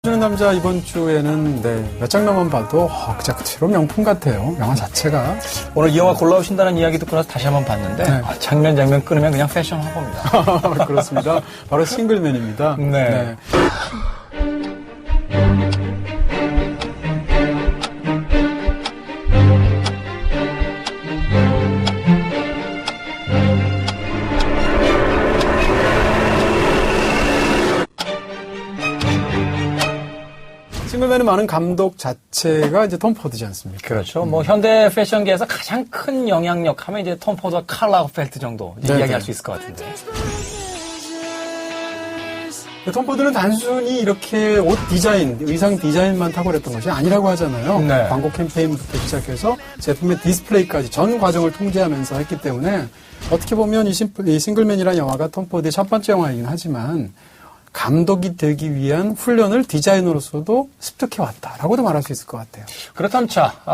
주는 남자 이번 주에는 몇 장면만 봐도 그 자체로 명품 같아요. 영화 자체가. 오늘 이 영화 골라오신다는 이야기 듣고 나서 다시 한번 봤는데 장면 끊으면 그냥 패션 화보입니다. 그렇습니다. 바로 싱글맨입니다. 네. 싱글맨을 많은 감독 자체가 이제 톰 포드지 않습니까? 그렇죠. 현대 패션계에서 가장 큰 영향력 하면 이제 톰 포드와 칼 라거펠트 정도 이야기할 수 있을 것 같은데. 톰 포드는 단순히 이렇게 옷 디자인, 의상 디자인만 탁월했던 것이 아니라고 하잖아요. 네. 광고 캠페인부터 시작해서 제품의 디스플레이까지 전 과정을 통제하면서 했기 때문에 어떻게 보면 이 싱글맨이라는 영화가 톰 포드의 첫 번째 영화이긴 하지만 감독이 되기 위한 훈련을 디자이너로서도 습득해왔다라고도 말할 수 있을 것 같아요. 그렇다면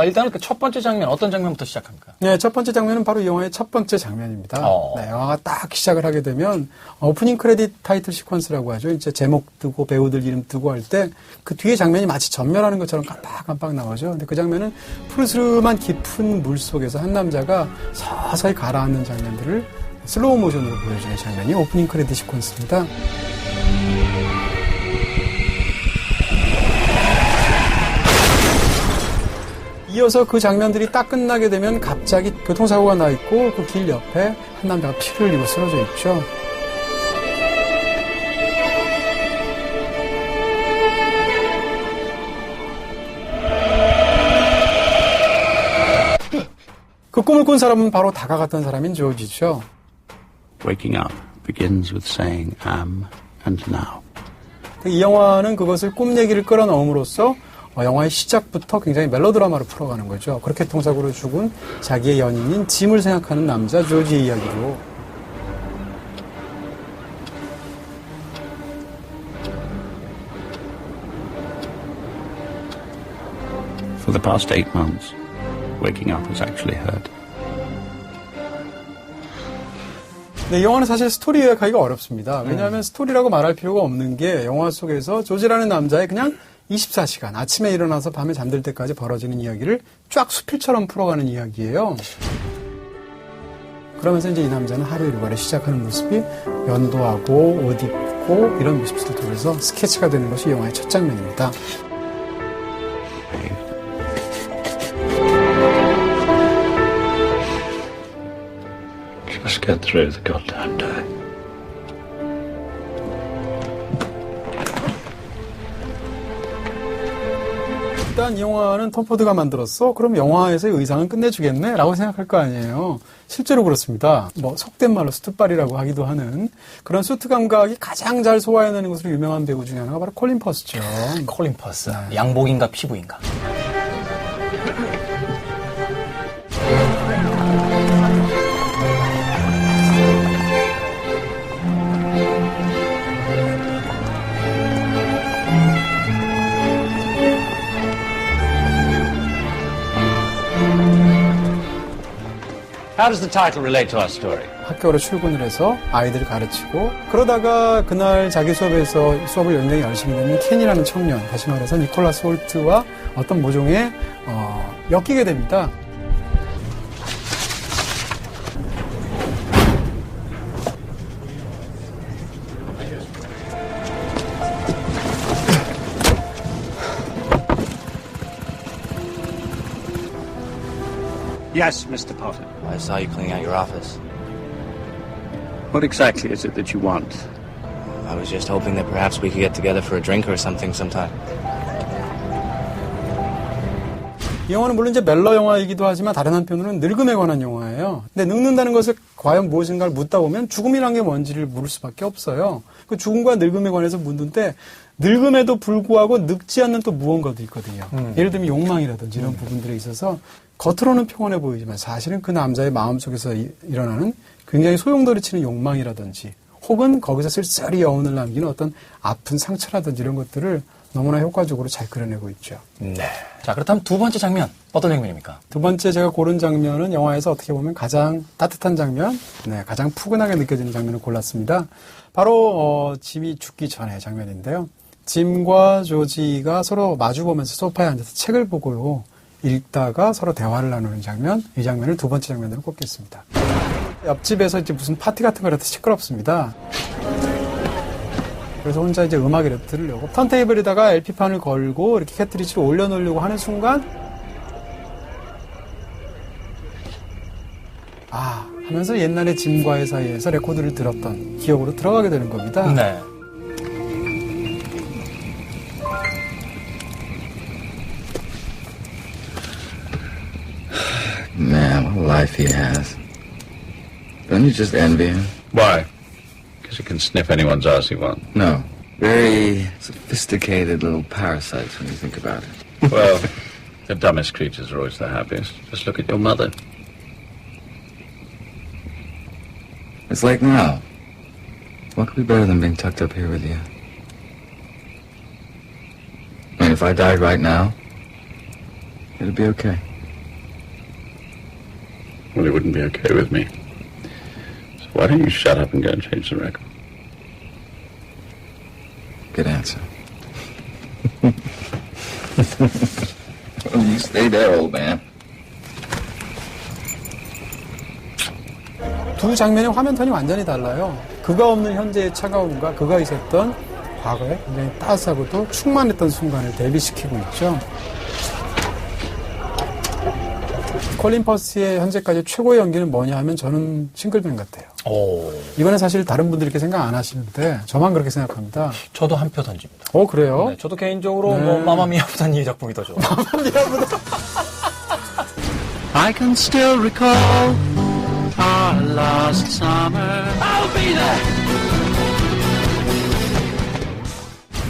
일단은 그 첫 번째 장면, 어떤 장면부터 시작합니까? 네, 첫 번째 장면은 바로 이 영화의 첫 번째 장면입니다. 네, 영화가 딱 시작을 하게 되면 오프닝 크레딧 타이틀 시퀀스라고 하죠. 이제 제목 뜨고 배우들 이름 뜨고 할 때 그 뒤에 장면이 마치 전멸하는 것처럼 깜빡깜빡 나오죠. 근데 그 장면은 푸르스름한 깊은 물 속에서 한 남자가 서서히 가라앉는 장면들을 슬로우 모션으로 보여주는 장면이 오프닝 크레딧 시퀀스입니다. 이어서 그 장면들이 딱 끝나게 되면 갑자기 교통사고가 나 있고 그 길 옆에 한 남자가 피를 흘리고 쓰러져 있죠. 그 꿈을 꾼 사람은 바로 다가갔던 사람인 조지죠. Waking up begins with saying am and now. 이 영화는 그것을 꿈 얘기를 끌어넣음으로써 영화의 시작부터 굉장히 멜로드라마로 풀어가는 거죠. 그렇게 교통사고로 죽은 자기의 연인인 짐을 생각하는 남자 조지의 이야기로. For the past 8 months, waking up has actually hurt. 네, 이 영화는 사실 스토리 요약하기가 어렵습니다. 왜냐하면 스토리라고 말할 필요가 없는 게 영화 속에서 조지라는 남자의 그냥 24시간, 아침에 일어나서 밤에 잠들 때까지 벌어지는 이야기를 쫙 수필처럼 풀어가는 이야기예요. 그러면서 이제 이 남자는 하루 일과를 시작하는 모습이 연도하고 옷 입고 이런 모습들을 통해서 스케치가 되는 것이 영화의 첫 장면입니다. Just get through the goddamn day. 일단 이 영화는 톰 포드가 만들었어? 그럼 영화에서의 의상은 끝내주겠네? 라고 생각할 거 아니에요. 실제로 그렇습니다. 속된 말로 수트빨이라고 하기도 하는 그런 수트 감각이 가장 잘 소화해내는 것으로 유명한 배우 중에 하나가 바로 콜린 퍼스죠. 콜린 퍼스. 네. 양복인가 피부인가? How does the title relate to our story? 학교로 출근을 해서 아이들을 가르치고 그러다가 그날 자기 수업에서 수업을 굉장히 열심히 듣는 켄이라는 청년, 다시 말해서 니콜라스 홀트와 어떤 모종에 엮이게 됩니다. Yes, Mr. Potter. I saw you cleaning out your office. What exactly is it that you want? I was just hoping that perhaps we could get together for a drink or something sometime. 이 영화는 물론 이제 멜로 영화이기도 하지만 다른 한편으로는 늙음에 관한 영화예요. 근데 늙는다는 것을 과연 무엇인가를 묻다 보면 죽음이란 게 뭔지를 물을 수밖에 없어요. 그 죽음과 늙음에 관해서 묻는데 늙음에도 불구하고 늙지 않는 또 무언가도 있거든요. 예를 들면 욕망이라든지 이런 부분들에 있어서 겉으로는 평온해 보이지만 사실은 그 남자의 마음속에서 일어나는 굉장히 소용돌이치는 욕망이라든지 혹은 거기서 쓸쓸히 여운을 남기는 어떤 아픈 상처라든지 이런 것들을 너무나 효과적으로 잘 그려내고 있죠. 네. 자, 그렇다면 두 번째 장면, 어떤 장면입니까? 두 번째 제가 고른 장면은 영화에서 어떻게 보면 가장 따뜻한 장면, 가장 푸근하게 느껴지는 장면을 골랐습니다. 바로 짐이 죽기 전의 장면인데요. 짐과 조지가 서로 마주보면서 소파에 앉아서 책을 보고요. 읽다가 서로 대화를 나누는 장면, 이 장면을 두 번째 장면으로 꼽겠습니다. 옆집에서 이제 무슨 파티 같은 거라도 시끄럽습니다. 그래서 혼자 이제 음악이라도 들으려고 턴테이블에다가 LP판을 걸고 이렇게 캐트리지를 올려놓으려고 하는 순간 하면서 옛날에 짐과의 사이에서 레코드를 들었던 기억으로 들어가게 되는 겁니다. 네. Man, what a life he has. Don't you just envy him? Why? Because he can sniff anyone's ass he wants. No. Very sophisticated little parasites when you think about it. Well, the dumbest creatures are always the happiest. Just look at your mother. It's like now. What could be better than being tucked up here with you? I mean, if I died right now, it'd be okay. Well, it wouldn't be okay with me. So why don't you shut up and go and change the record? Good answer. Well, you stay there, old man. 두 장면의 화면 톤이 완전히 달라요. 그가 없는 현재의 차가움과 그가 있었던 과거에 굉장히 따스하고도 충만했던 순간을 대비시키고 있죠. 콜린 퍼스의 현재까지 최고의 연기는 뭐냐 하면 저는 싱글맨 같아요. 이거는 사실 다른 분들이 이렇게 생각 안 하시는데 저만 그렇게 생각합니다. 저도 한 표 던집니다. 그래요? 네, 저도 개인적으로 뭐 마마미아보다는 이 작품이 더 좋아요. 마마미아보다. I can still recall our last summer. I'll be there.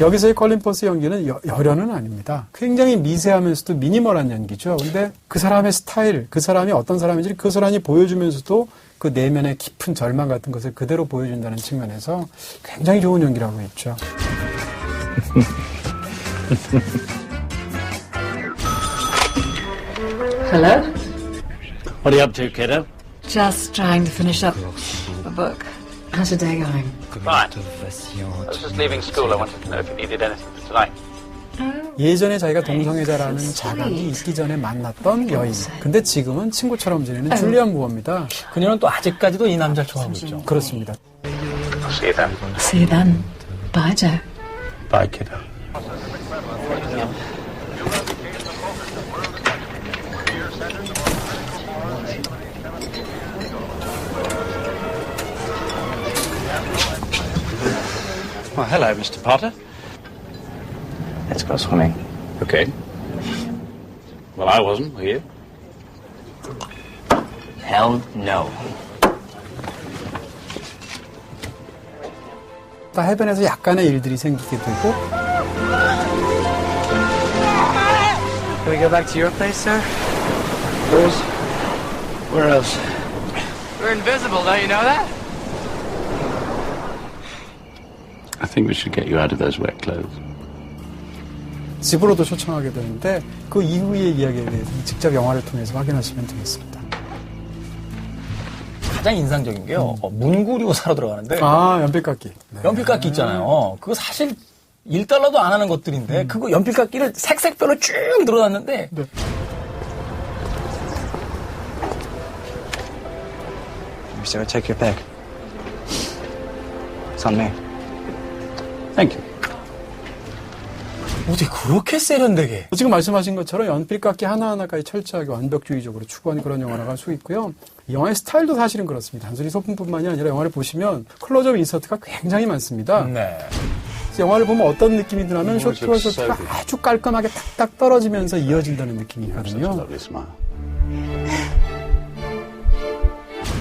여기서의 컬린 퍼스 연기는 열연은 아닙니다. 굉장히 미세하면서도 미니멀한 연기죠. 근데 그 사람의 스타일, 그 사람이 어떤 사람인지 그 사람이 보여주면서도 그 내면의 깊은 절망 같은 것을 그대로 보여준다는 측면에서 굉장히 좋은 연기라고 했죠. Hello? What are you up to, kiddo? Just trying to finish up a book. How's your day going? Fine. I was just leaving school. I wanted to know if you needed anything for tonight. 예전에 자기가 동성애자라는 자각이 있기 전에 만났던 여인. 근데 지금은 친구처럼 지내는 줄리안 무어입니다. 그녀는 또 아직까지도 이 남자를 좋아하고 있죠. 그렇습니다. See you then. See you then. Bye, Joe. Bye, kiddo. Well, hello, Mr. Potter. Let's go swimming. Okay. Well, I wasn't, were you? Hell no. 해변에서 약간의 일들이 생기게 되고 Can we go back to your place, sir? Yours? Where else? We're invisible, don't you know that? I think we should get you out of those wet clothes. 집으로도 초청하게 되는데 그 이후의 이야기에 대해서는 직접 영화를 통해서 확인하시면 되겠습니다. 가장 인상적인 게요. 문구류 사러 들어가는데 연필깎이. 네. 연필깎이 있잖아요. 그거 사실 1달러도 안 하는 것들인데 그거 연필깎이를 색색별로 쭉 늘어놨는데 네. Sir, take your pick. It's on me. Thank you. 어떻게 그렇게 세련되게 지금 말씀하신 것처럼 연필깎이 하나하나까지 철저하게 완벽주의적으로 추구하는 그런 영화라고 할 수 있고요. 이 영화의 스타일도 사실은 그렇습니다. 단순히 소품뿐만이 아니라 영화를 보시면 클로즈업 인서트가 굉장히 많습니다. 네. 영화를 보면 어떤 느낌이 드냐면 쇼트와 쇼트가 아주 깔끔하게 탁탁 떨어지면서 이어진다는 느낌이 있거든요. Lovely smile.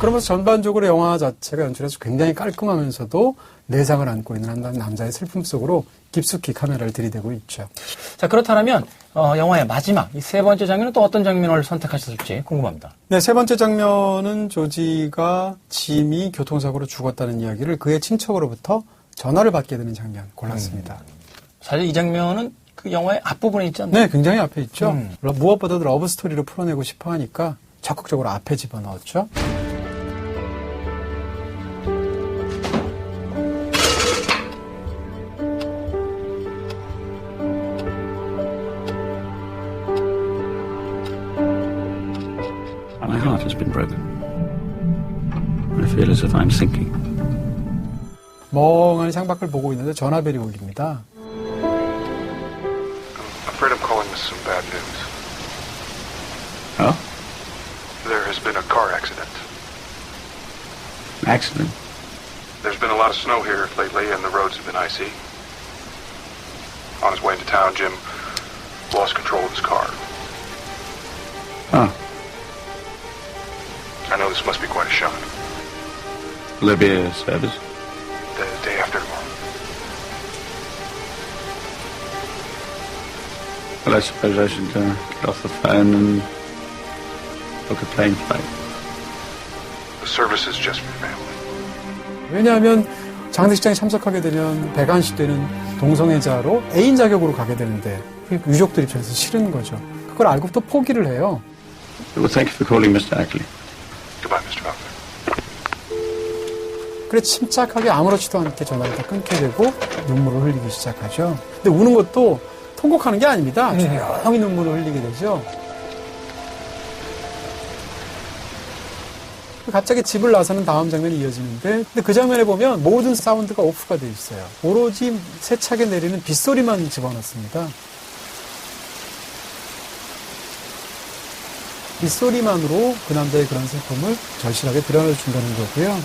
그러면서 전반적으로 영화 자체가 연출해서 굉장히 깔끔하면서도 내상을 안고 있는 한 남자의 슬픔 속으로 깊숙이 카메라를 들이대고 있죠. 자, 그렇다면 영화의 마지막 이 세 번째 장면은 또 어떤 장면을 선택하셨을지 궁금합니다. 네, 세 번째 장면은 조지가 짐이 교통사고로 죽었다는 이야기를 그의 친척으로부터 전화를 받게 되는 장면 골랐습니다. 사실 이 장면은 그 영화의 앞부분에 있지 않나요? 네, 굉장히 앞에 있죠. 무엇보다도 러브 스토리로 풀어내고 싶어 하니까 적극적으로 앞에 집어넣었죠. broken. I feel as if I'm sinking. 멍하니 창밖을 보고 있는데 전화벨이 울립니다. I'm afraid I'm calling this some bad news. Oh? There has been a car accident. Accident? There's been a lot of snow here lately, and the roads have been icy. On his way into town, Jim lost control of his car. Oh. I know this must be quite a shock. Will there be a service? The day after tomorrow. Well, I suppose I should get off the phone and book a plane flight. The service is just for family. 왜냐하면 장례식장에 참석하게 되면 배관식되는 동성애자로 애인 자격으로 가게 되는데 유족들 입장에서 싫은 거죠. 그걸 알고 또 포기를 해요. Well, thank you for calling, Mr. Ackley. Goodbye, Mr. Buckner. 그래 침착하게 아무렇지도 않게 전화를 다 끊게 되고 눈물을 흘리기 시작하죠. 근데 우는 것도 통곡하는 게 아닙니다. 조용히 눈물을 흘리게 되죠. 갑자기 집을 나서는 다음 장면이 이어지는데 근데 그 장면에 보면 모든 사운드가 오프가 되어 있어요. 오로지 세차게 내리는 빗소리만 집어넣습니다. 빗소리만으로 그 남자의 그런 슬픔을 절실하게 드러내준다는 거고요.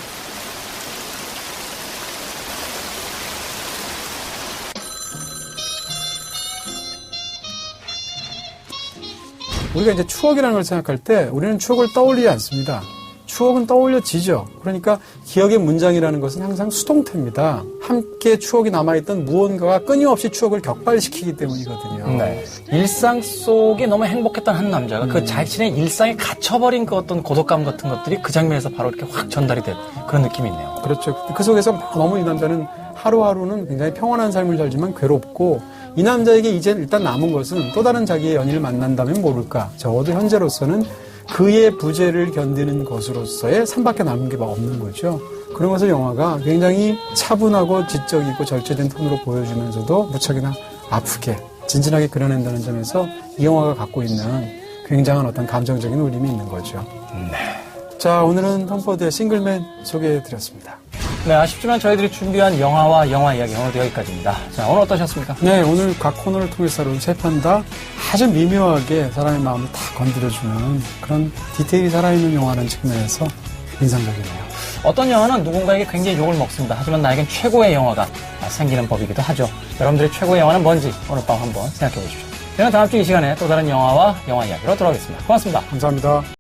우리가 이제 추억이라는 걸 생각할 때 우리는 추억을 떠올리지 않습니다. 추억은 떠올려지죠. 그러니까 기억의 문장이라는 것은 항상 수동태입니다. 함께 추억이 남아있던 무언가가 끊임없이 추억을 격발시키기 때문이거든요. 네. 일상 속에 너무 행복했던 한 남자가 그 자신의 일상에 갇혀버린 그 어떤 고독감 같은 것들이 그 장면에서 바로 이렇게 확 전달이 된 그런 느낌이 있네요. 그렇죠. 그 속에서 너무 이 남자는 하루하루는 굉장히 평온한 삶을 살지만 괴롭고 이 남자에게 이제 일단 남은 것은 또 다른 자기의 연인을 만난다면 모를까. 적어도 현재로서는 그의 부재를 견디는 것으로서의 삶밖에 남은 게 없는 거죠. 그런 것을 영화가 굉장히 차분하고 지적이고 절제된 톤으로 보여주면서도 무척이나 아프게 진진하게 그려낸다는 점에서 이 영화가 갖고 있는 굉장한 어떤 감정적인 울림이 있는 거죠. 자, 오늘은 톰 포드의 싱글맨 소개해드렸습니다. 네, 아쉽지만 저희들이 준비한 영화와 영화 이야기 오늘도 여기까지입니다. 자, 오늘 어떠셨습니까? 네, 오늘 각 코너를 통해서는 세 편 다 아주 미묘하게 사람의 마음을 다 건드려주는 그런 디테일이 살아있는 영화라는 측면에서 인상적이네요. 어떤 영화는 누군가에게 굉장히 욕을 먹습니다. 하지만 나에겐 최고의 영화가 생기는 법이기도 하죠. 여러분들의 최고의 영화는 뭔지 오늘 밤 한번 생각해 보십시오. 저는 다음 주 이 시간에 또 다른 영화와 영화 이야기로 돌아오겠습니다. 고맙습니다. 감사합니다.